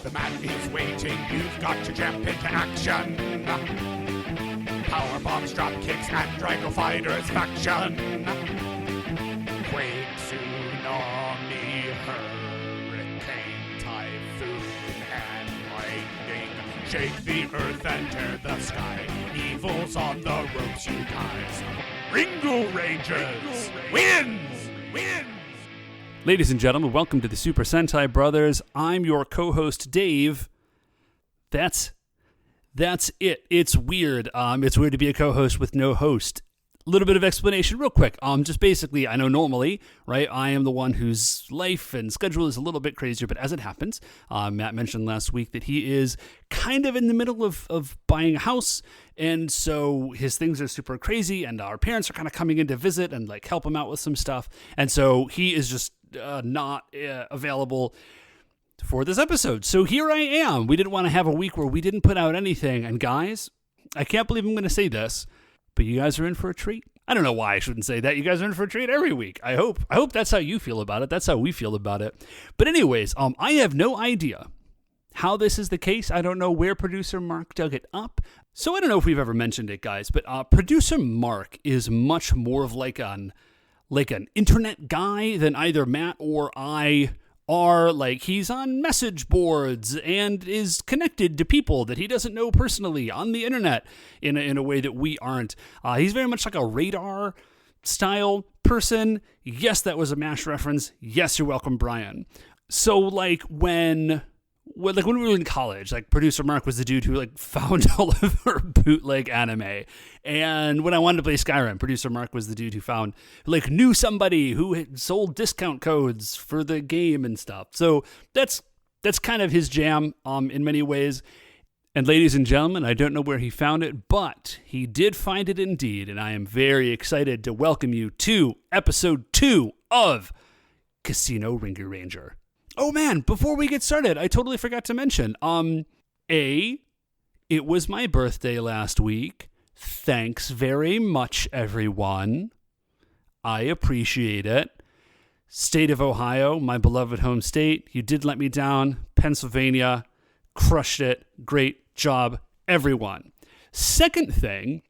The man is waiting, you've got to jump into action. Power bombs, drop kicks, and Drago Fighters faction. Quake, tsunami, hurricane, typhoon, and lightning. Shake the earth and tear the sky. Evil's on the ropes, you guys. Ringurangers wins! Ladies and gentlemen, welcome to the Super Sentai Brothers. I'm your co-host, Dave. That's it. It's weird. It's weird to be a co-host with no host. A little bit of explanation real quick. Just basically, I know normally, right, I am the one whose life and schedule is a little bit crazier, but as it happens, Matt mentioned last week that he is kind of in the middle of buying a house, and so his things are super crazy, and our parents are kind of coming in to visit and like help him out with some stuff, and so he is just not available for this episode. So here I am. We didn't want to have a week where we didn't put out anything, and guys, I can't believe I'm going to say this, but you guys are in for a treat. I don't know why I shouldn't say that. You guys are in for a treat every week. I hope that's how you feel about it. That's how we feel about it. But anyways, I have no idea how this is the case. I don't know where producer Mark dug it up. So I don't know if we've ever mentioned it, guys, but producer Mark is much more of like an internet guy than either Matt or I are. Like, he's on message boards and is connected to people that he doesn't know personally on the internet in a way that we aren't. He's very much like a radar style person. Yes, that was a MASH reference. Yes, you're welcome, Brian. So like when we were in college, like producer Mark was the dude who like found all of our bootleg anime. And when I wanted to play Skyrim, producer Mark was the dude who knew somebody who had sold discount codes for the game and stuff. So that's kind of his jam in many ways. And ladies and gentlemen, I don't know where he found it, but he did find it indeed. And I am very excited to welcome you to episode 2 of Casino Ringuranger. Oh man, before we get started, I totally forgot to mention, it was my birthday last week. Thanks very much, everyone. I appreciate it. State of Ohio, my beloved home state, you did let me down. Pennsylvania, crushed it. Great job, everyone. Second thing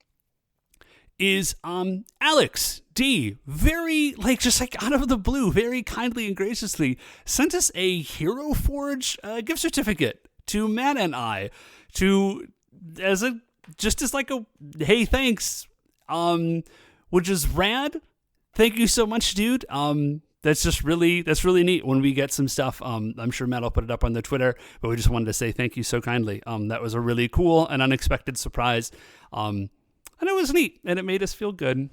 is Alex D, very just out of the blue, very kindly and graciously sent us a Hero Forge gift certificate to Matt and I as a hey, thanks, which is rad. Thank you so much, dude. That's really neat when we get some stuff. I'm sure Matt will put it up on the Twitter, but we just wanted to say thank you so kindly. That was a really cool and unexpected surprise. And it was neat, and it made us feel good.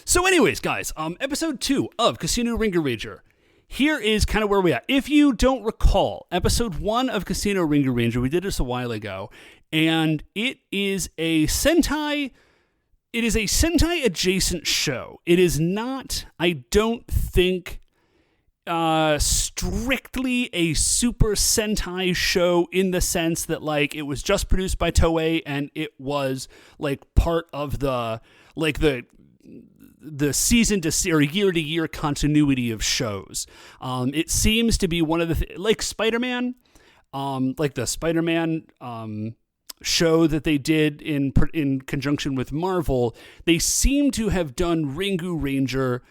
So anyways, guys, episode 2 of Casino Ringuranger. Here is kind of where we are. If you don't recall, episode 1 of Casino Ringuranger, we did this a while ago, and it is a Sentai adjacent show. It is not, I don't think, strictly a Super Sentai show in the sense that it was just produced by Toei and it was part of the season to or year to year continuity of shows. It seems to be one of the Spider-Man, the Spider-Man show that they did in conjunction with Marvel. They seem to have done Ringuranger.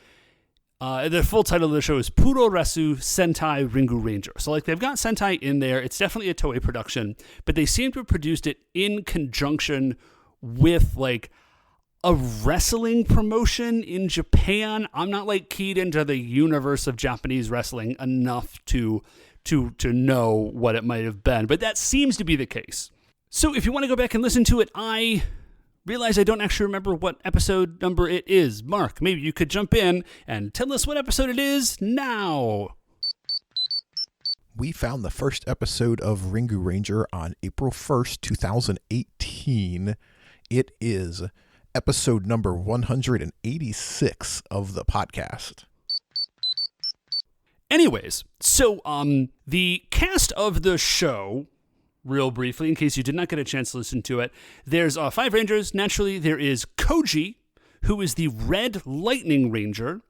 The full title of the show is Puroresu Sentai Ringuranger. So they've got Sentai in there. It's definitely a Toei production, but they seem to have produced it in conjunction with a wrestling promotion in Japan. I'm not keyed into the universe of Japanese wrestling enough to know what it might have been, but that seems to be the case. So if you want to go back and listen to it, I realize I don't actually remember what episode number it is. Mark, maybe you could jump in and tell us what episode it is now. We found the first episode of Ringuranger on April 1st, 2018. It is episode number 186 of the podcast. Anyways, so the cast of the show, real briefly, in case you did not get a chance to listen to it, there's 5 Rangers. Naturally, there is Koji, who is the Red Lightning Ranger.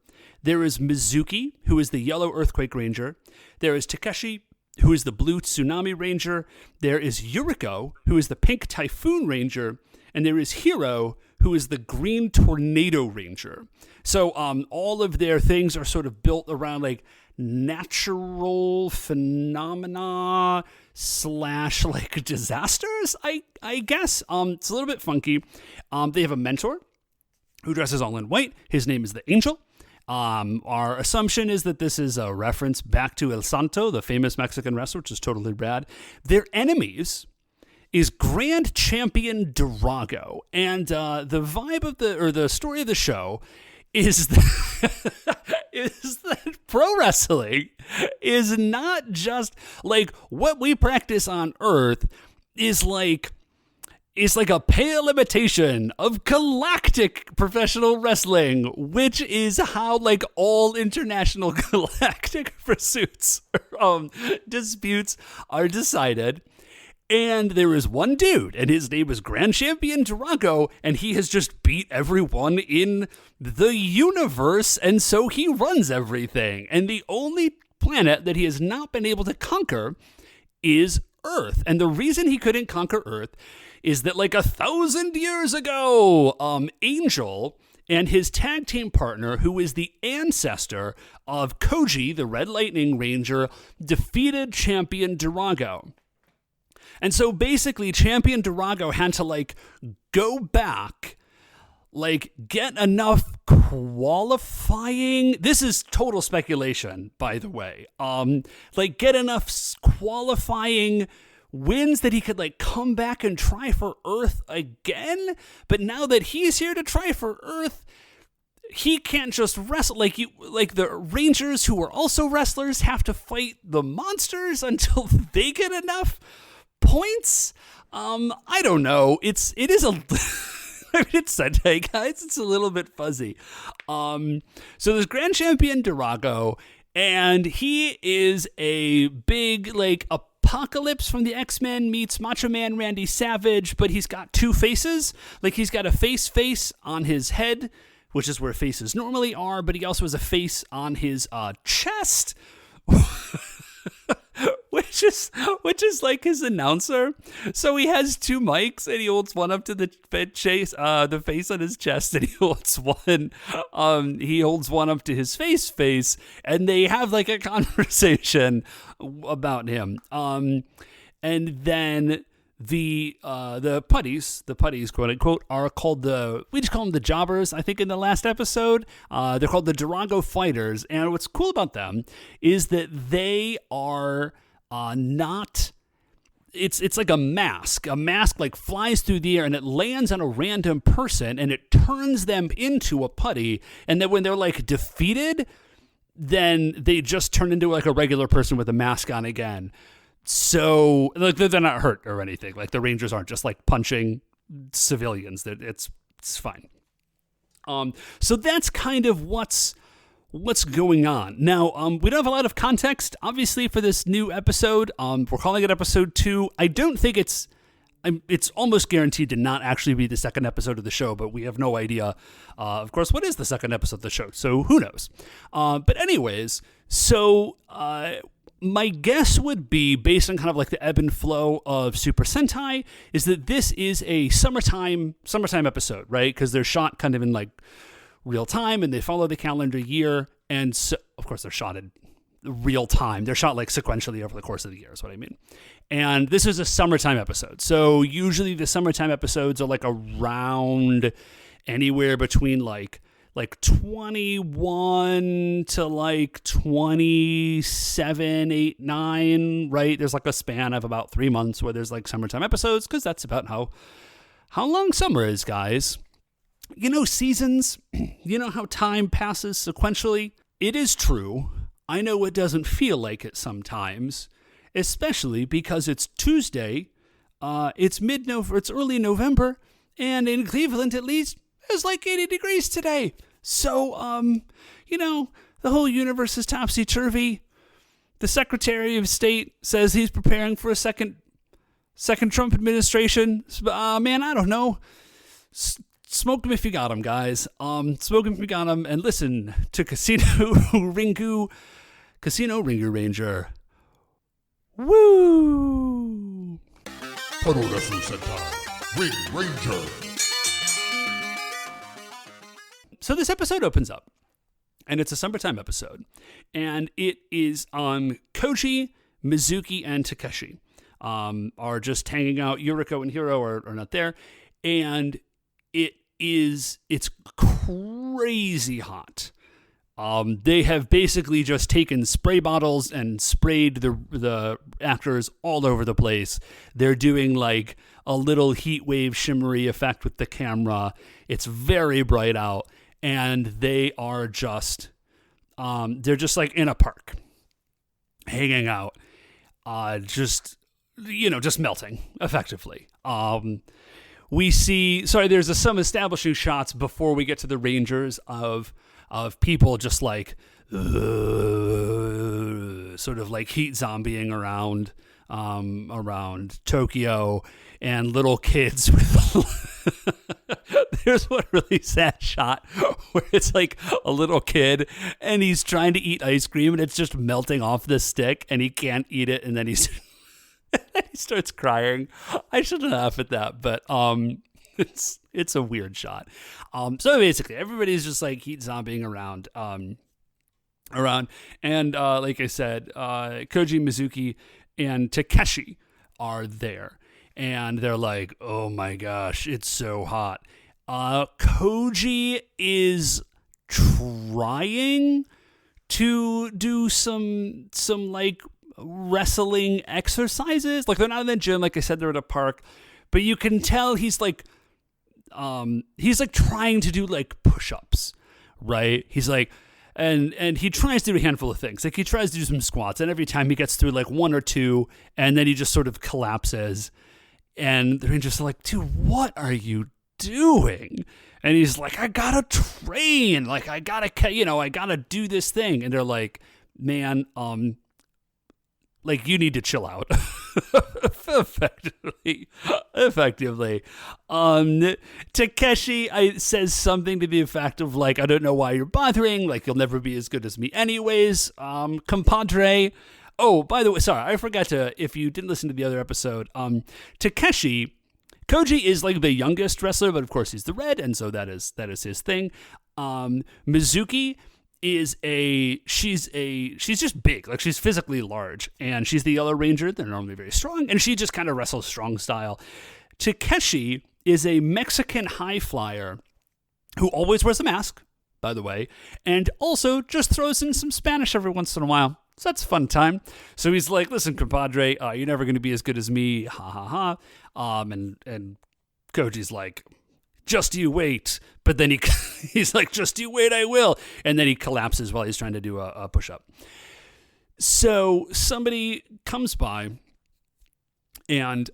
There is Mizuki, who is the Yellow Earthquake Ranger. There is Takeshi, who is the blue Tsunami Ranger. There is Yuriko, who is the pink Typhoon Ranger. And there is Hiro, who is the green Tornado Ranger. So all of their things are sort of built around like natural phenomena / like disasters, I guess. It's a little bit funky. They have a mentor who dresses all in white. His name is the Angel. Our assumption is that this is a reference back to El Santo, the famous Mexican wrestler, which is totally rad. Their enemies is Grand Champion Durago. And the vibe of the story of the show is that pro wrestling is not just like what we practice on Earth is like a pale imitation of galactic professional wrestling, which is how like all international galactic pursuits disputes are decided. And there is one dude, and his name is Grand Champion Durago, and he has just beat everyone in the universe, and so he runs everything. And the only planet that he has not been able to conquer is Earth. And the reason he couldn't conquer Earth is that like 1,000 years ago, Angel and his tag team partner, who is the ancestor of Koji, the Red Lightning Ranger, defeated Champion Durago. And so basically Champion Durago had to like go back, like get enough qualifying. This is total speculation, by the way. Like get enough qualifying wins that he could like come back and try for Earth again. But now that he's here to try for Earth, he can't just wrestle. Like the Rangers, who are also wrestlers, have to fight the monsters until they get enough points. I don't know. It is a I mean, it's Sentai, guys. It's a little bit fuzzy. So there's Grand Champion Durago, and he is a big like Apocalypse from the X-Men meets Macho Man Randy Savage, but he's got two faces. Like he's got a face on his head, which is where faces normally are, but he also has a face on his chest. Which is like his announcer. So he has two mics, and he holds one up to the face on his chest, and he holds one up to his face, and they have like a conversation about him. And then the putties, quote unquote, are called we just call them the jobbers, I think, in the last episode. They're called the Durago Fighters, and what's cool about them is that they are not, it's like a mask like flies through the air and it lands on a random person and it turns them into a putty, and then when they're like defeated, then they just turn into like a regular person with a mask on again. So like they're not hurt or anything. Like the Rangers aren't just like punching civilians. It's fine. So that's kind of what's going on. Now, we don't have a lot of context, obviously, for this new episode. We're calling it episode 2. I don't think it's almost guaranteed to not actually be the second episode of the show, but we have no idea, of course, what is the second episode of the show, so who knows? But anyways, so my guess would be, based on kind of like the ebb and flow of Super Sentai, is that this is a summertime episode, right? Because they're shot kind of in like real time, and they follow the calendar year, and so, of course, they're shot in real time. They're shot like sequentially over the course of the year, is what I mean. And this is a summertime episode. So usually the summertime episodes are like around anywhere between like 21 to like 27, 8, 9, right? There's like a span of about 3 months where there's like summertime episodes, because that's about how long summer is, guys. You know, seasons, you know how time passes sequentially? It is true. I know it doesn't feel like it sometimes, especially because it's Tuesday, it's it's early November, and in Cleveland at least, it's like 80 degrees today. So, you know, the whole universe is topsy-turvy. The Secretary of State says he's preparing for a second Trump administration. Man, I don't know. Smoke him if you got him, guys. Smoke him if you got him, and listen to Casino Ringuranger. Woo! Puroresu Sentai Ringuranger. So this episode opens up, and it's a summertime episode, and it is Koji, Mizuki, and Takeshi are just hanging out. Yuriko and Hiro are not there, and it's crazy hot. They have basically just taken spray bottles and sprayed the actors all over the place. They're doing like a little heat wave shimmery effect with the camera. It's very bright out, and they are just they're just like in a park, hanging out, just melting effectively. We see, there's some establishing shots before we get to the Rangers of people just like sort of like heat zombieing around Tokyo, and little kids with there's one really sad shot where it's like a little kid and he's trying to eat ice cream and it's just melting off the stick and he can't eat it, and then he starts crying. I shouldn't laugh at that, but it's a weird shot. So basically everybody's just like heat zombieing around, and like I said, Koji, Mizuki, and Takeshi are there, and they're like, oh my gosh, it's so hot. Koji is trying to do some like wrestling exercises. Like, they're not in the gym, like I said, they're at a park, but you can tell he's like trying to do like push-ups, right? He's like, and he tries to do a handful of things. Like, he tries to do some squats, and every time he gets through like one or two, and then he just sort of collapses, and the Rangers are like, dude, what are you doing? And he's like, I gotta train, like I gotta do this thing. And they're like, man, like, you need to chill out. effectively. Takeshi says something to the effect of like, I don't know why you're bothering, like, you'll never be as good as me anyways, compadre. Oh, by the way, sorry, I forgot to, if you didn't listen to the other episode, Koji is like the youngest wrestler, but of course he's the red, and so that is his thing. Mizuki she's just big, like, she's physically large, and she's the Yellow Ranger. They're normally very strong, and she just kind of wrestles strong style. Takeshi is a Mexican high flyer who always wears a mask, by the way, and also just throws in some Spanish every once in a while. So that's a fun time. So he's like, listen, compadre, you're never going to be as good as me, ha ha ha. And Koji's like, just you wait. But then he's like, just you wait, I will. And then he collapses while he's trying to do a push-up. So somebody comes by, and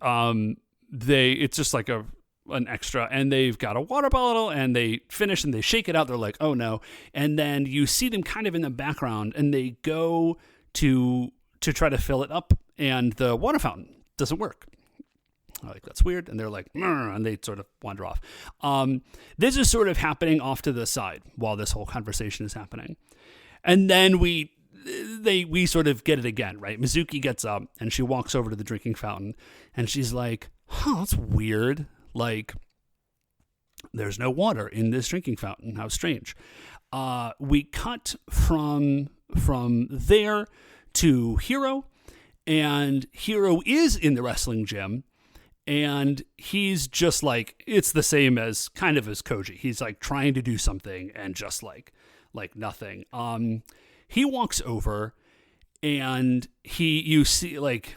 it's just like an extra, and they've got a water bottle, and they finish and they shake it out. They're like, oh no. And then you see them kind of in the background, and they go to try to fill it up, and the water fountain doesn't work. Like, that's weird. And they're like, and they sort of wander off. This is sort of happening off to the side while this whole conversation is happening. And then we sort of get it again, right? Mizuki gets up and she walks over to the drinking fountain, and she's like, that's weird. Like, there's no water in this drinking fountain. How strange. We cut from there to Hiro, and Hiro is in the wrestling gym, and he's just like, it's the same as kind of as Koji. He's like trying to do something and just like nothing. He walks over, and you see, like,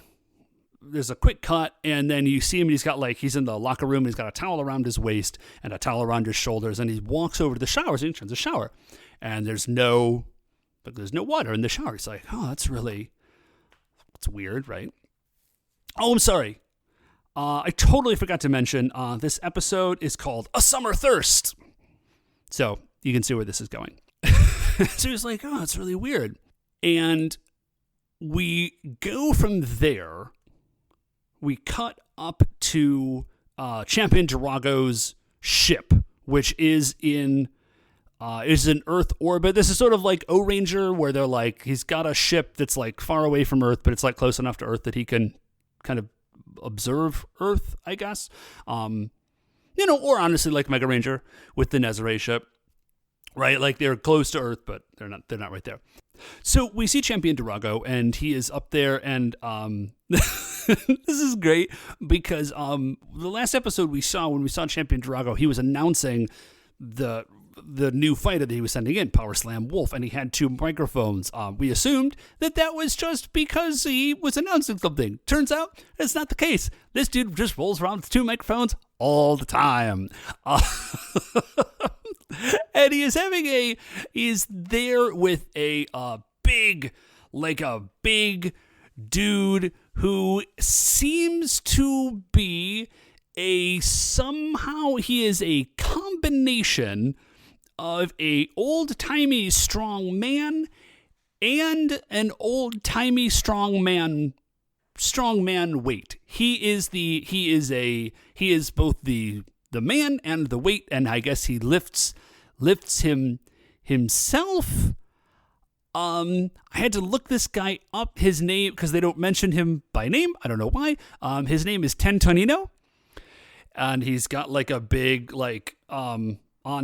there's a quick cut, and then you see him, he's in the locker room, and he's got a towel around his waist and a towel around his shoulders, and he walks over to the showers, and he turns the shower, and there's no water in the shower. He's like, that's weird, right? Oh, I'm sorry. I totally forgot to mention, this episode is called A Summer Thirst. So you can see where this is going. So he's like, it's really weird. And we go from there. We cut up to Champion Drago's ship, which is in is an Earth orbit. This is sort of like O-Ranger, where they're like, he's got a ship that's like far away from Earth, but it's like close enough to Earth that he can kind of observe Earth, I guess. Or honestly, like Megaranger with the Nezare ship, right? Like they're close to Earth, but they're not right there. So we see Champion Durago, and he is up there, and this is great because the last episode when we saw Champion Durago, he was announcing the new fighter that he was sending in, Power Slam Wolf, and he had 2 microphones. We assumed that was just because he was announcing something. Turns out that's not the case. This dude just rolls around with 2 microphones all the time. And he's there with a big dude who seems to be somehow he is a combination of a old-timey strong man and an old-timey strong man weight. He is both the man and the weight, and I guess he lifts himself. I had to look this guy up, his name, because they don't mention him by name. I don't know why. His name is Tentonino, and he's got like a big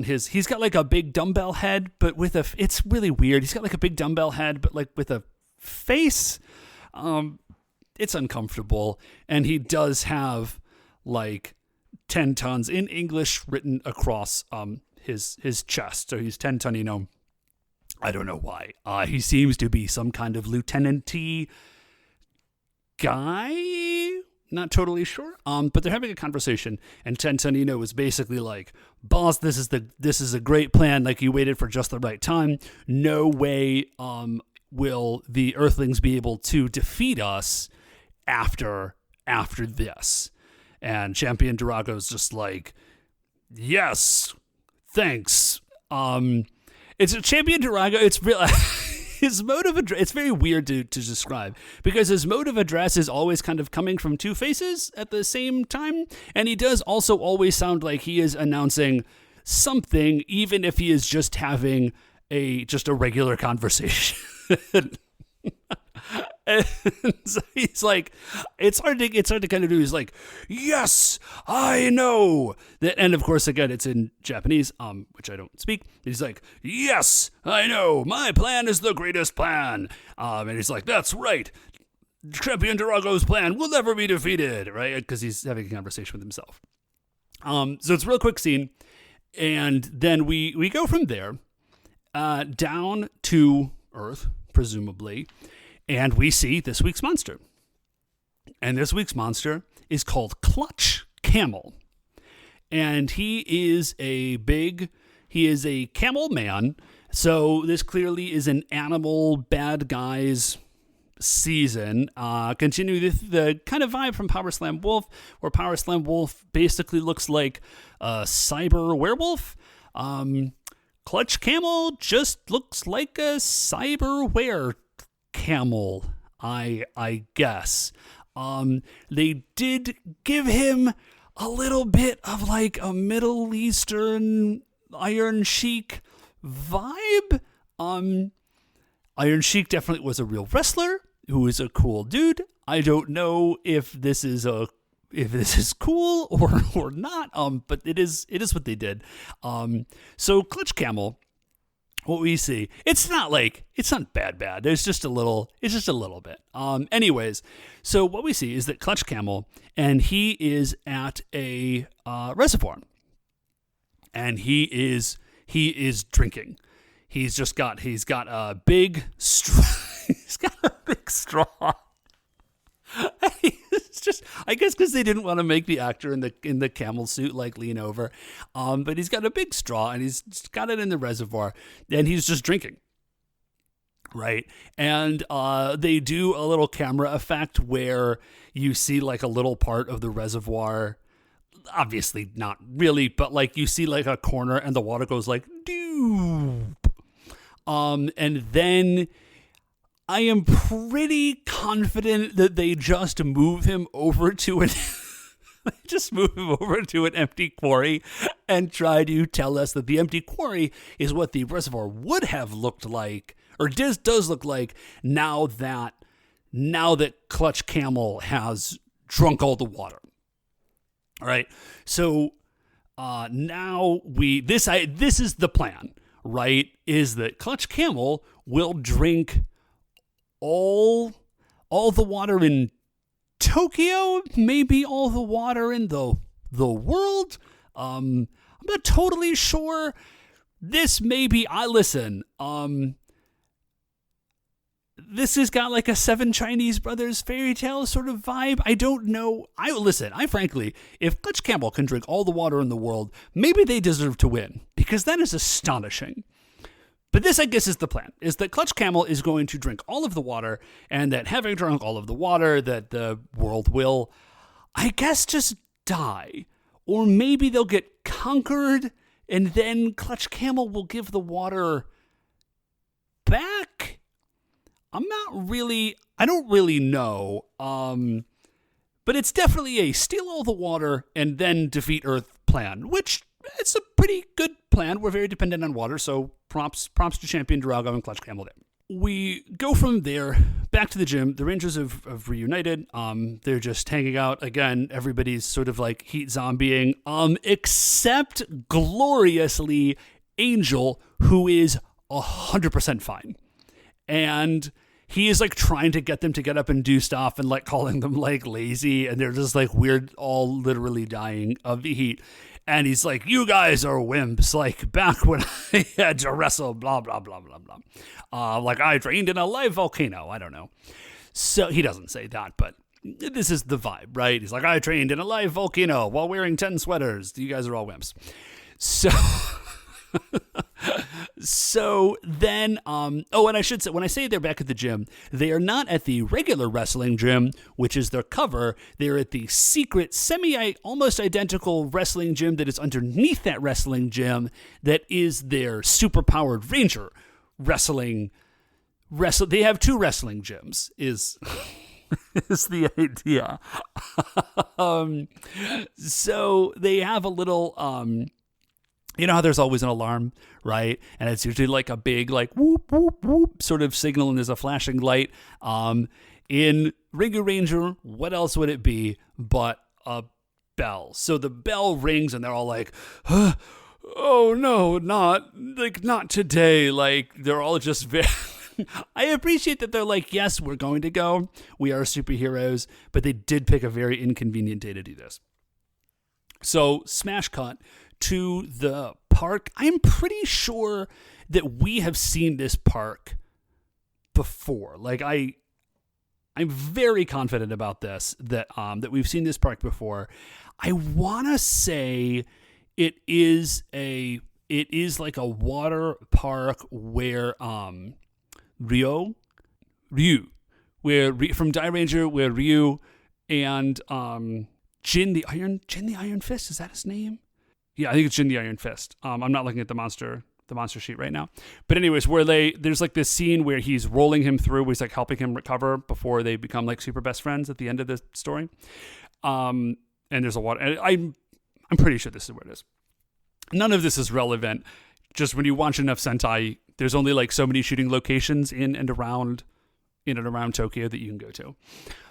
he's got like a big dumbbell head, but it's really weird. He's got like a big dumbbell head, but like with a face. It's uncomfortable, and he does have like 10 tons in English written across his chest. So he's Tentonino. I don't know why. He seems to be some kind of lieutenant-y guy. Not totally sure. But they're having a conversation, and Tentonino is basically like, "Boss, this is a great plan. Like, you waited for just the right time. No way will the Earthlings be able to defeat us after this." And Champion Durago's just like, "Yes, thanks." It's a Champion Durago. It's real. His mode of address, it's very weird to describe, because his mode of address is always kind of coming from 2 faces at the same time, and he does also always sound like he is announcing something, even if he is just having a regular conversation. And so he's like, it's hard to kind of do. He's like, "Yes, I know that," and of course, again, it's in Japanese, which I don't speak. He's like, "Yes, I know. My plan is the greatest plan." And he's like, "That's right. Champion Durago's plan will never be defeated," right? Because he's having a conversation with himself. So it's a real quick scene, and then we go from there down to Earth, presumably. And we see this week's monster. And this week's monster is called Clutch Camel. And he is a camel man. So this clearly is an animal bad guys season. Continue the kind of vibe from Power Slam Wolf, where Power Slam Wolf basically looks like a cyber werewolf. Clutch Camel just looks like a cyber camel, I guess. They did give him a little bit of like a Middle Eastern Iron Sheik vibe. Iron Sheik definitely was a real wrestler who is a cool dude. I don't know if this is cool or not. But it is what they did. So Clutch Camel, what we see, it's not bad. It's just a little bit. Anyways, so what we see is that Clutch Camel, and he is at a reservoir, and he is drinking. He's got a big straw. He's got a big straw. It's just, I guess, because they didn't want to make the actor in the camel suit like lean over, but he's got a big straw, and he's got it in the reservoir, and he's just drinking, right? And they do a little camera effect where you see like a little part of the reservoir, obviously not really, but like you see like a corner, and the water goes like doop, and then I am pretty confident that they just move him over to just move him over to an empty quarry and try to tell us that the empty quarry is what the reservoir would have looked like, or does look like now that Clutch Camel has drunk all the water. All right, so now this is the plan, right? Is that Clutch Camel will drink all the water in Tokyo, maybe all the water in the world. I'm not totally sure. This may be. This has got like a Seven Chinese Brothers fairy tale sort of vibe. I don't know. I frankly, if Clutch Camel can drink all the water in the world, maybe they deserve to win, because that is astonishing. But this, I guess, is the plan, is that Clutch Camel is going to drink all of the water, and that having drunk all of the water, that the world will, I guess, just die. Or maybe they'll get conquered, and then Clutch Camel will give the water back? I don't really know. But it's definitely a steal all the water and then defeat Earth plan, which it's a pretty good plan. We're very dependent on water, so props to Champion Drago and Clutch Camel there. We go from there back to the gym. The Rangers have reunited. They're just hanging out. Again, everybody's sort of like heat zombieing, except gloriously Angel, who is 100% fine. And he is like trying to get them to get up and do stuff and like calling them like lazy. And they're just like weird, all literally dying of the heat. And he's like, you guys are wimps. Like back when I had to wrestle, blah, blah, blah, blah, blah. Like I trained in a live volcano. I don't know. So he doesn't say that, but this is the vibe, right? He's like, I trained in a live volcano while wearing 10 sweaters. You guys are all wimps. So then, and I should say, when I say they're back at the gym, they are not at the regular wrestling gym, which is their cover. They're at the secret, almost identical wrestling gym that is underneath that wrestling gym that is their super-powered Ranger wrestling. They have two wrestling gyms, is the idea. So they have a little... you know how there's always an alarm, right? And it's usually like a big, like, whoop, whoop, whoop sort of signal, and there's a flashing light. In Ringuranger, what else would it be but a bell? So the bell rings, and they're all like, oh, no, not today. Like, they're all just very... I appreciate that they're like, yes, we're going to go. We are superheroes. But they did pick a very inconvenient day to do this. So, smash cut to the park. I'm pretty sure that we have seen this park before. Like I'm very confident about this, that we've seen this park before. I want to say it is like a water park where Ryu, where from Die Ranger, where Ryu and Jin the Iron Fist, is that his name? Yeah, I think it's Jin the Iron Fist. I'm not looking at the monster sheet right now. But anyways, there's like this scene where he's rolling him through, where he's like helping him recover before they become like super best friends at the end of the story. And there's a water. And I'm pretty sure this is where it is. None of this is relevant. Just when you watch enough Sentai, there's only like so many shooting locations in and around Tokyo that you can go to.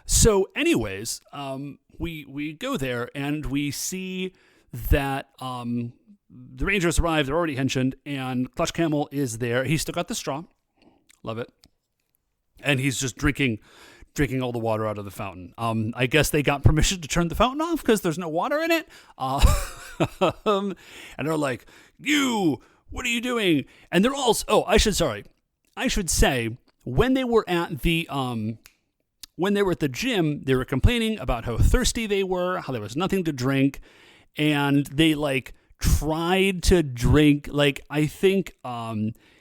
So anyways, we go there and we see that the Rangers arrive. They're already henshined, and Clutch Camel is there. He's still got the straw. Love it. And he's just drinking all the water out of the fountain. I guess they got permission to turn the fountain off because there's no water in it. And they're like, what are you doing? And they're all, I should say, when they were at the gym, they were complaining about how thirsty they were, how there was nothing to drink. And they like tried to drink, like I think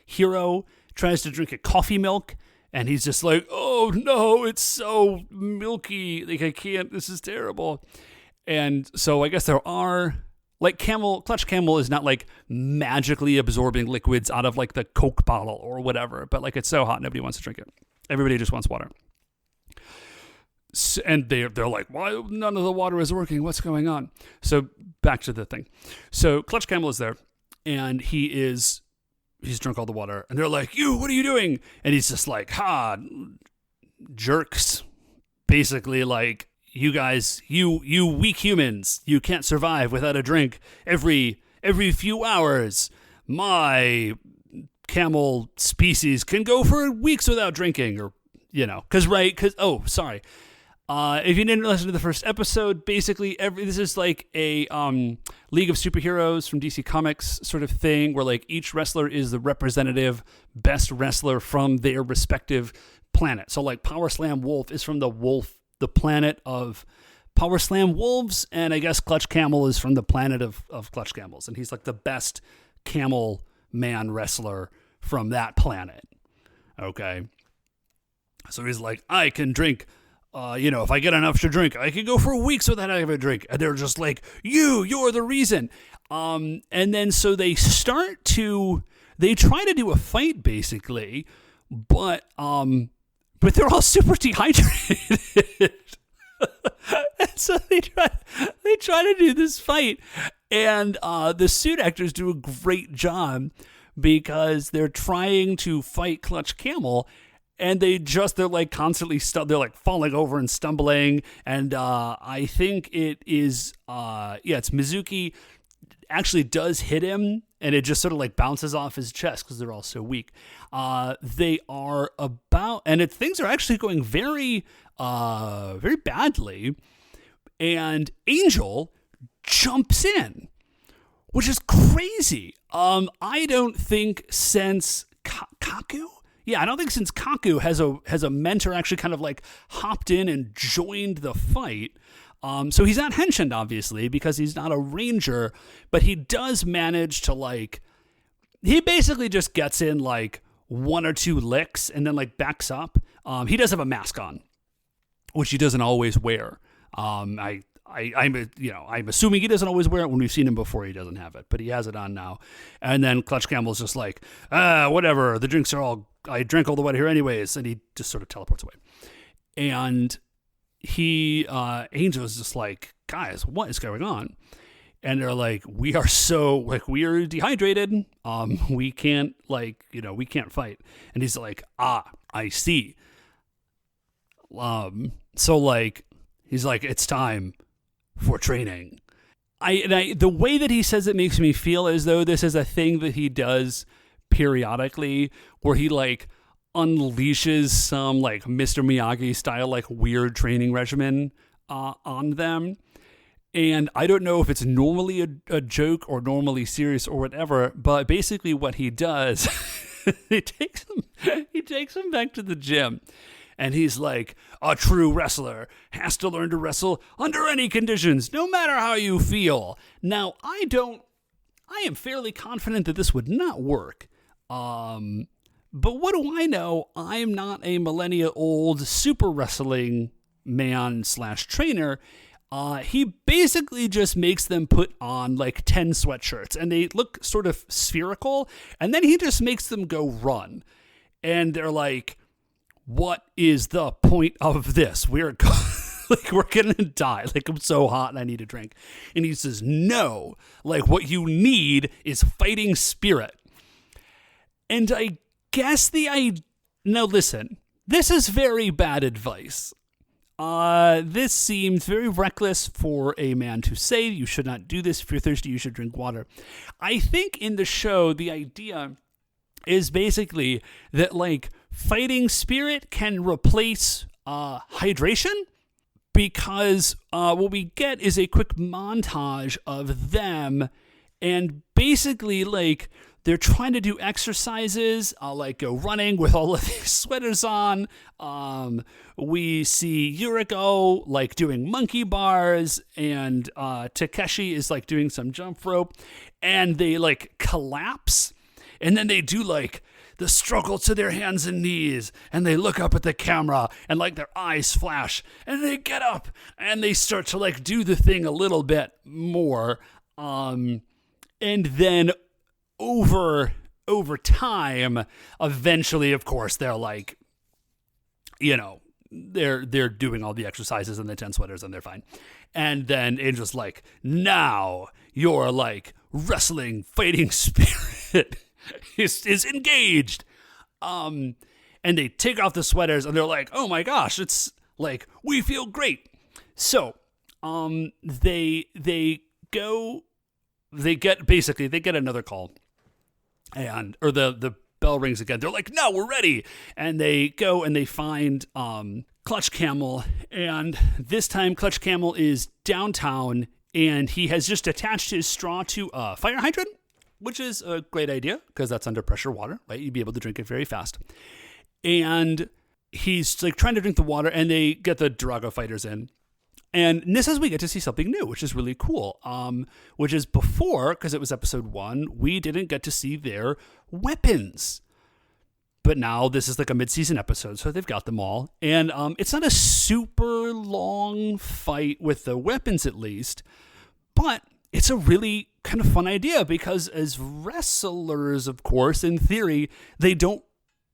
Hiro tries to drink a coffee milk, and he's just like, oh no, it's so milky, like I can't, this is terrible. And so I guess there are like Clutch Camel is not like magically absorbing liquids out of like the Coke bottle or whatever, but like it's so hot nobody wants to drink it. Everybody just wants water. And they're like, why none of the water is working? What's going on? So back to the thing. So Clutch Camel is there, and he's drunk all the water. And they're like, what are you doing? And he's just like, jerks. Basically like, you guys, you weak humans, you can't survive without a drink. Every few hours, my camel species can go for weeks without drinking, or, sorry. If you didn't listen to the first episode, basically this is like a League of Superheroes from DC Comics sort of thing, where like each wrestler is the representative best wrestler from their respective planet. So like Power Slam Wolf is from the planet of Power Slam Wolves, and I guess Clutch Camel is from the planet of Clutch Camels, and he's like the best camel man wrestler from that planet. Okay. So he's like, I can drink, if I get enough to drink, I can go for weeks without having a drink. And they're just like, you're the reason. And then so they try to do a fight basically, but they're all super dehydrated. And so they try to do this fight, and the suit actors do a great job because they're trying to fight Clutch Camel, and they're like constantly they're like falling over and stumbling, and I think it is it's Mizuki actually does hit him, and it just sort of like bounces off his chest because they're all so weak. They are things are actually going very, very badly. And Angel jumps in, which is crazy. I don't think since Kaku? Yeah, I don't think since Kaku has a mentor actually kind of like hopped in and joined the fight. So he's not Henshin, obviously, because he's not a ranger, but he does manage to he basically just gets in like one or two licks and then like backs up. He does have a mask on, which he doesn't always wear. I'm assuming he doesn't always wear it. When we've seen him before, he doesn't have it, but he has it on now. And then Clutch Camel's just like, whatever. The drinks are I drank all the way here anyways. And he just sort of teleports away. And Angel is just like, guys, what is going on? And they're like, we are dehydrated. We can't we can't fight. And he's like, I see. He's like, it's time for training. The way that he says it makes me feel as though this is a thing that he does periodically, where he like unleashes some like Mr. Miyagi style like weird training regimen on them. And I don't know if it's normally a joke or normally serious or whatever, but basically what he does, he takes him back to the gym. And he's like, a true wrestler has to learn to wrestle under any conditions, no matter how you feel. Now, I am fairly confident that this would not work. But what do I know? I'm not a millennia-old super wrestling man / trainer. He basically just makes them put on like 10 sweatshirts, and they look sort of spherical, and then he just makes them go run. And they're like, what is the point of this? We're gonna die. Like, I'm so hot and I need a drink. And he says, no, like what you need is fighting spirit. And I guess now listen, this is very bad advice. This seems very reckless for a man to say. You should not do this. If you're thirsty, you should drink water. I think in the show, the idea is basically that like fighting spirit can replace hydration, because what we get is a quick montage of them, and basically like they're trying to do exercises, like go running with all of these sweaters on. We see Yuriko like doing monkey bars, and Takeshi is like doing some jump rope, and they like collapse, and then they do like the struggle to their hands and knees, and they look up at the camera, and like their eyes flash, and they get up, and they start to like do the thing a little bit more, and then over time, eventually, of course, they're like, they're doing all the exercises in the 10 sweaters and they're fine. And then Angel's like, now your like wrestling fighting spirit is engaged. And they take off the sweaters and they're like, oh my gosh, it's like, we feel great. So, they get another call or the bell rings again. They're like, no, we're ready. And they go and they find, Clutch Camel. And this time Clutch Camel is downtown and he has just attached his straw to a fire hydrant, which is a great idea because that's under pressure water, right? You'd be able to drink it very fast. And he's like trying to drink the water and they get the Drago fighters in. And this is we get to see something new, which is really cool. Which is before, because it was episode 1, we didn't get to see their weapons. But now this is like a mid-season episode, so they've got them all. And it's not a super long fight with the weapons, at least. But it's a really kind of fun idea because as wrestlers, of course, in theory, they don't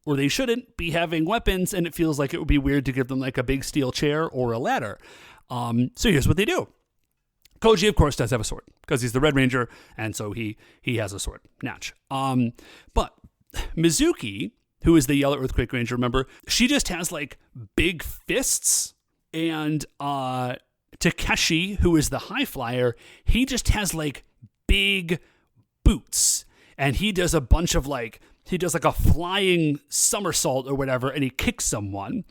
or they shouldn't be having weapons, and it feels like it would be weird to give them like a big steel chair or a ladder. So here's what they do. Koji, of course, does have a sword because he's the Red Ranger, and so he has a sword. Natch. But Mizuki, who is the Yellow Earthquake Ranger, remember, she just has like big fists, and Takeshi, who is the High Flyer, he just has like big boots, and he does a bunch of like, he does like a flying somersault or whatever, and he kicks someone.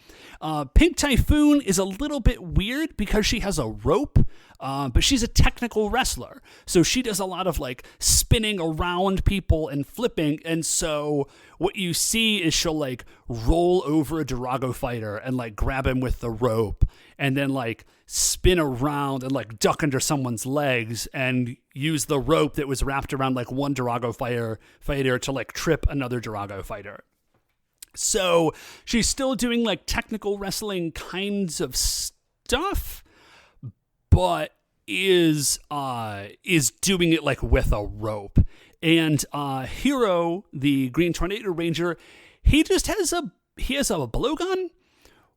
Pink Typhoon is a little bit weird because she has a rope, but she's a technical wrestler. So she does a lot of like spinning around people and flipping. And so what you see is she'll like roll over a Durago fighter and like grab him with the rope and then like spin around and like duck under someone's legs and use the rope that was wrapped around like one Durago fighter to like trip another Durago fighter. So she's still doing like technical wrestling kinds of stuff, but is doing it like with a rope. And Hiro, the Green Tornado Ranger, he has a blowgun,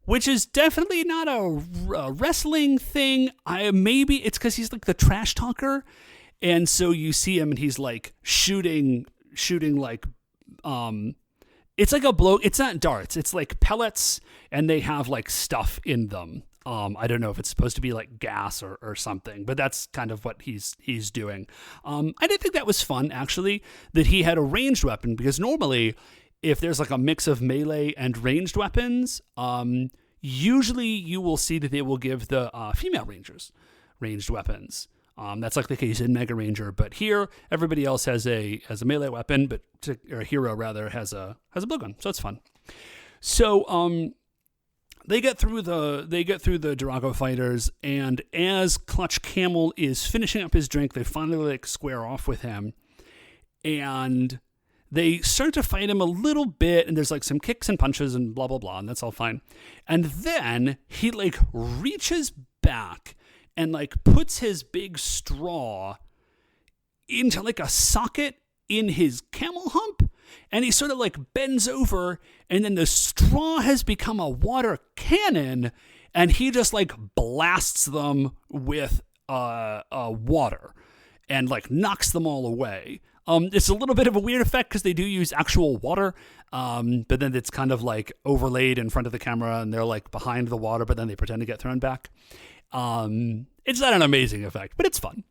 which is definitely not a wrestling thing. Maybe it's because he's like the trash talker, and so you see him and he's like shooting like it's like a blow. It's not darts. It's like pellets, and they have like stuff in them. I don't know if it's supposed to be like gas or something, but that's kind of what he's doing. I did think that was fun, actually, that he had a ranged weapon, because normally if there's like a mix of melee and ranged weapons, usually you will see that they will give the female rangers ranged weapons. That's like the case in Megaranger, but here everybody else has a melee weapon, or Hero rather has a blowgun, so it's fun. So they get through the Durago fighters, and as Clutch Camel is finishing up his drink, they finally like square off with him, and they start to fight him a little bit, and there's like some kicks and punches and blah blah blah, and that's all fine. And then he like reaches back and like puts his big straw into like a socket in his camel hump, and he sort of like bends over, and then the straw has become a water cannon, and he just like blasts them with water and like knocks them all away. It's a little bit of a weird effect because they do use actual water, but then it's kind of like overlaid in front of the camera, and they're like behind the water, but then they pretend to get thrown back. It's not an amazing effect, but it's fun.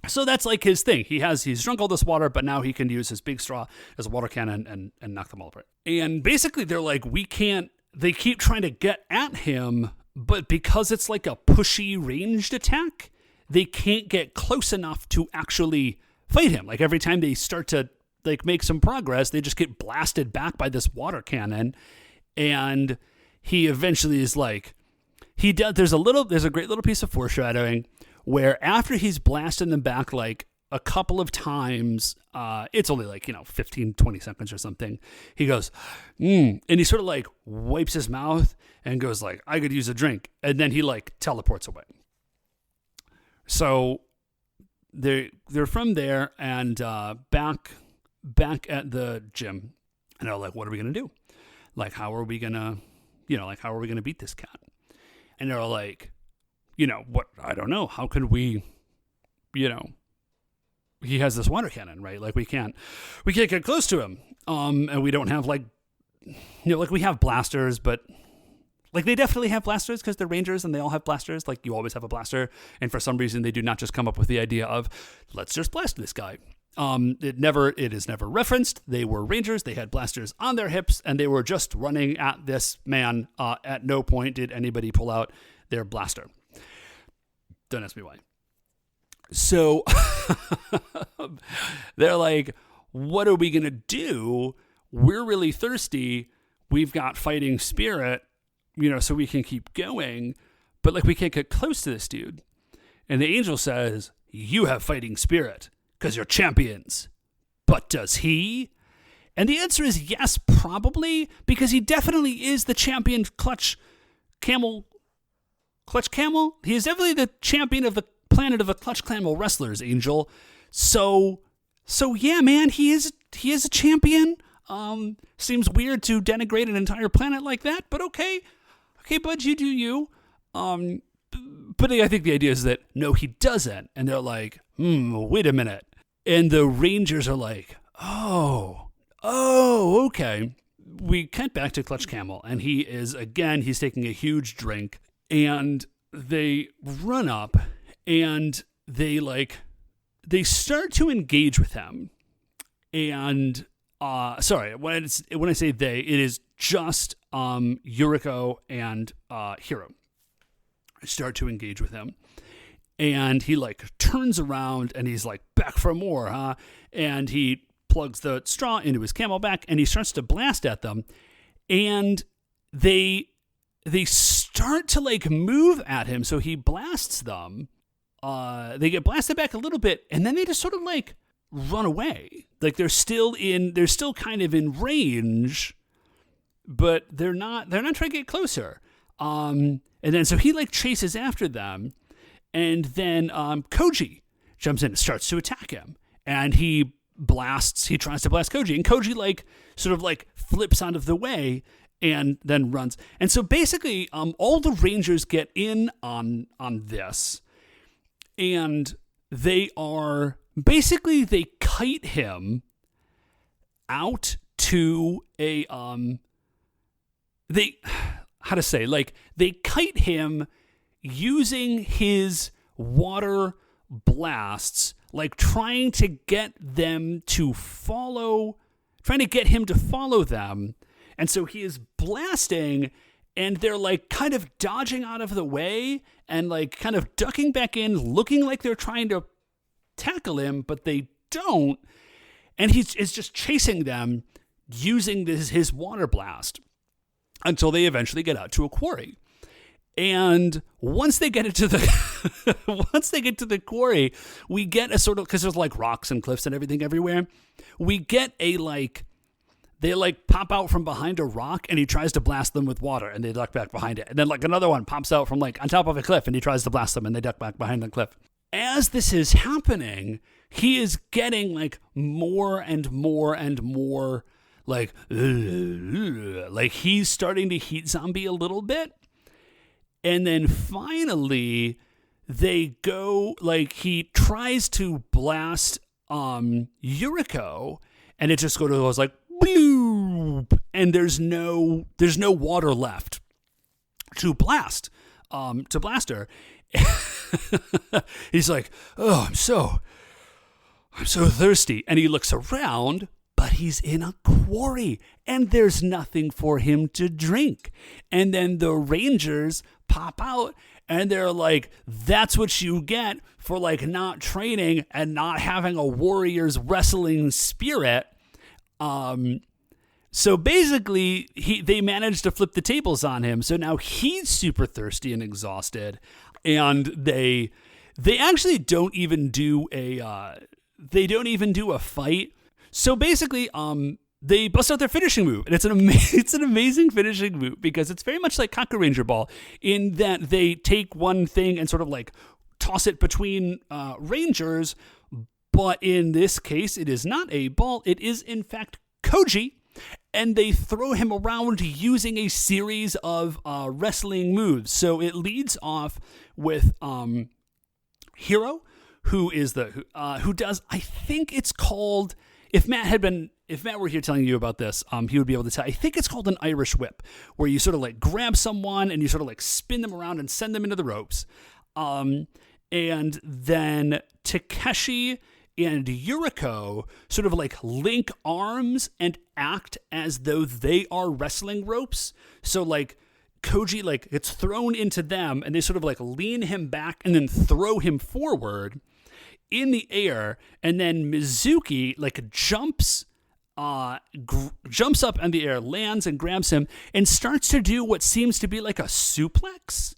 So that's like his thing. He's drunk all this water, but now he can use his big straw as a water cannon and knock them all apart. And basically they're like, they keep trying to get at him, but because it's like a pushy ranged attack, they can't get close enough to actually fight him. Like every time they start to like make some progress, they just get blasted back by this water cannon. And he eventually is like, there's a great little piece of foreshadowing where after he's blasted them back like a couple of times, it's only like, 15, 20 seconds or something, he goes, and he sort of like wipes his mouth and goes like, I could use a drink. And then he like teleports away. So they're from there and back at the gym, and they're like, what are we going to do? Like, how are we going to like, how are we going to beat this cat? And they're like, what? I don't know. How could we, he has this water cannon, right? Like, we can't get close to him. And we don't have, like, we have blasters, but, like, they definitely have blasters because they're Rangers and they all have blasters. Like, you always have a blaster. And for some reason, they do not just come up with the idea of, let's just blast this guy. It is never referenced. They were Rangers. They had blasters on their hips and they were just running at this man. At no point did anybody pull out their blaster. Don't ask me why. So they're like, what are we going to do? We're really thirsty. We've got fighting spirit, so we can keep going, but like we can't get close to this dude. And the angel says, you have fighting spirit because you're champions. But does he? And the answer is yes, probably, because he definitely is the champion clutch camel. He is definitely the champion of the planet of the clutch camel wrestlers, Angel. So yeah, man, he is a champion. Seems weird to denigrate an entire planet like that, but okay, bud, you do you. But I think the idea is that no, he doesn't, and they're like, wait a minute, and the Rangers are like, oh, okay. We cut back to Clutch Camel, and he's taking a huge drink, and they run up, and they start to engage with him, and when I say they, it is just Yuriko and Hiro start to engage with him, and he turns around and he's like, back for more, huh? And he plugs the straw into his camelback and he starts to blast at them, and they start to move at him, so he blasts them. They get blasted back a little bit, and then they just sort of run away. They're still kind of in range, but they're not trying to get closer. And then so he chases after them, and then Koji jumps in and starts to attack him, and he tries to blast Koji, and Koji sort of flips out of the way and then runs. And so basically all the Rangers get in on this, and they kite him out to a they kite him using his water blasts, trying to get him to follow them. And so he is blasting, and they're kind of dodging out of the way and kind of ducking back in, looking like they're trying to tackle him, but they don't. And he's just chasing them using his water blast until they eventually get out to a quarry. And once they get into the quarry, we get a sort of, because there's rocks and cliffs and everything everywhere, we get they pop out from behind a rock, and he tries to blast them with water, and they duck back behind it. And then another one pops out from on top of a cliff, and he tries to blast them, and they duck back behind the cliff. As this is happening, he is getting more and more and more he's starting to heat zombie a little bit. And then finally they go, he tries to blast Yuriko, and it just goes bloop, and there's no water left to blast her. He's like, oh, I'm so thirsty. And he looks around, but he's in a quarry, and there's nothing for him to drink. And then the Rangers pop out, and they're like, that's what you get for not training and not having a warrior's wrestling spirit. So basically, they managed to flip the tables on him. So now he's super thirsty and exhausted, and they actually don't even do a fight. So basically, they bust out their finishing move, and it's an amazing finishing move, because it's very much like Kakuranger Ball in that they take one thing and sort of toss it between Rangers, but in this case, it is not a ball. It is in fact Koji, and they throw him around using a series of wrestling moves. So it leads off with Hero, who does, I think it's called, if Matt were here telling you about this, he would be able to tell. I think it's called an Irish whip, where you sort of like grab someone and you sort of like spin them around and send them into the ropes. And then Takeshi and Yuriko sort of like link arms and act as though they are wrestling ropes. So like Koji like gets thrown into them and they sort of like lean him back and then throw him forward in the air. And then Mizuki like jumps up in the air, lands and grabs him and starts to do what seems to be like a suplex.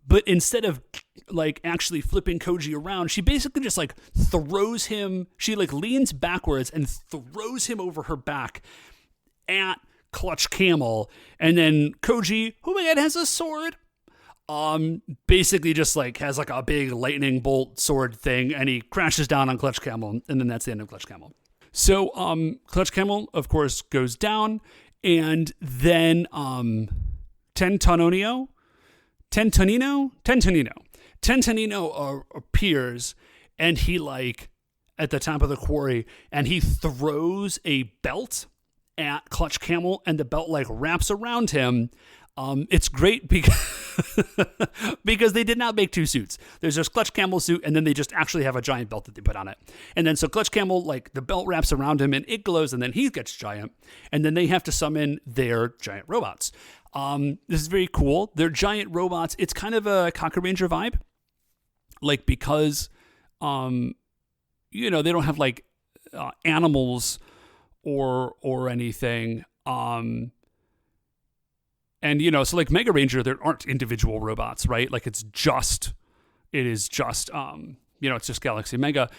But instead of like actually flipping Koji around, she basically just like throws him. She like leans backwards and throws him over her back at Clutch Camel. And then Koji, who again has a sword, basically just like has like a big lightning bolt sword thing, and he crashes down on Clutch Camel, and then that's the end of Clutch Camel. So Clutch Camel, of course, goes down, and then Tentonino appears, and he like at the top of the quarry, and he throws a belt at Clutch Camel, and the belt like wraps around him. It's great because they did not make two suits. There's just Clutch Camel suit, and then they just actually have a giant belt that they put on it. And then so Clutch Camel, like the belt wraps around him and it glows, and then he gets giant. And then they have to summon their giant robots. This is very cool. They're giant robots. It's kind of a Megaranger vibe. Like because, they don't have like animals or anything. And, so like Megaranger, there aren't individual robots, right? Like it's just Galaxy Mega.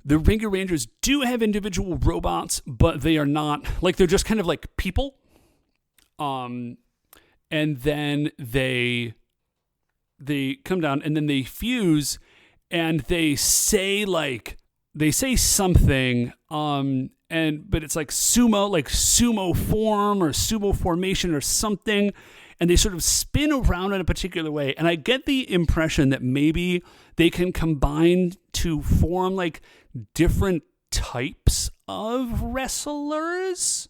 The Ringurangers do have individual robots, but they are not, like they're just kind of like people. And then they come down and then they fuse and they say something, but it's like sumo form or sumo formation or something, and they sort of spin around in a particular way. And I get the impression that maybe they can combine to form like different types of wrestlers.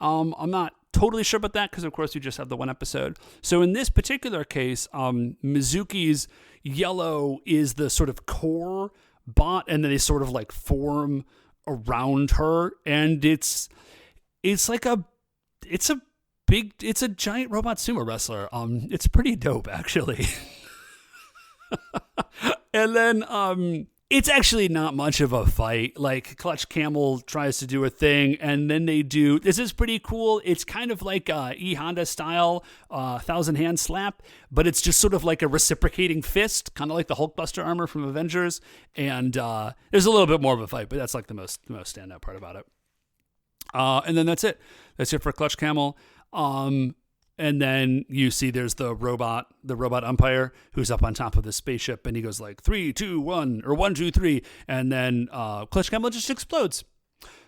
I'm not totally sure about that because, of course, you just have the one episode. So in this particular case, Mizuki's yellow is the sort of core bot, and then they sort of like form around her, and it's a giant robot sumo wrestler. It's pretty dope, actually. And then it's actually not much of a fight. Like Clutch Camel tries to do a thing, and then this is pretty cool. It's kind of like E Honda style 1,000-hand slap, but it's just sort of like a reciprocating fist, kind of like the Hulkbuster armor from Avengers. And there's a little bit more of a fight, but that's like the most standout part about it. And then that's it. That's it for Clutch Camel. And then you see there's the robot umpire who's up on top of the spaceship, and he goes like 3, 2, 1, or 1, 2, 3, and then Clutch Camel just explodes.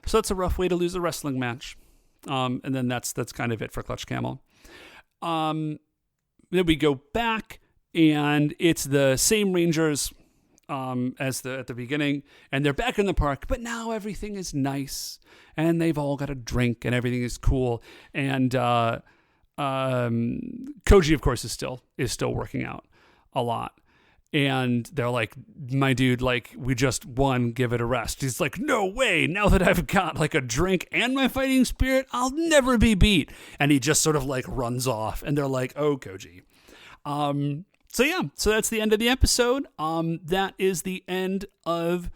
So that's a rough way to lose a wrestling match. And then that's kind of it for Clutch Camel. Then we go back, and it's the same Rangers as at the beginning, and they're back in the park, but now everything is nice, and they've all got a drink, and everything is cool, and Koji, of course, is still working out a lot. And they're like, my dude, like, we just won, give it a rest. He's like, no way, now that I've got like a drink and my fighting spirit, I'll never be beat. And he just sort of like runs off, and they're like, oh, Koji. So that's the end of the episode. That is the end of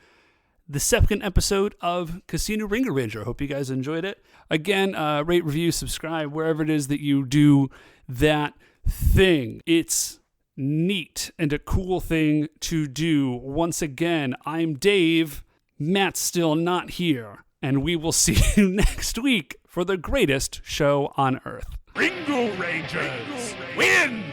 the second episode of Casino Ringuranger. Hope you guys enjoyed it. Again, rate, review, subscribe, wherever it is that you do that thing. It's neat and a cool thing to do. Once again, I'm Dave. Matt's still not here. And we will see you next week for the greatest show on Earth. Ringurangers wins!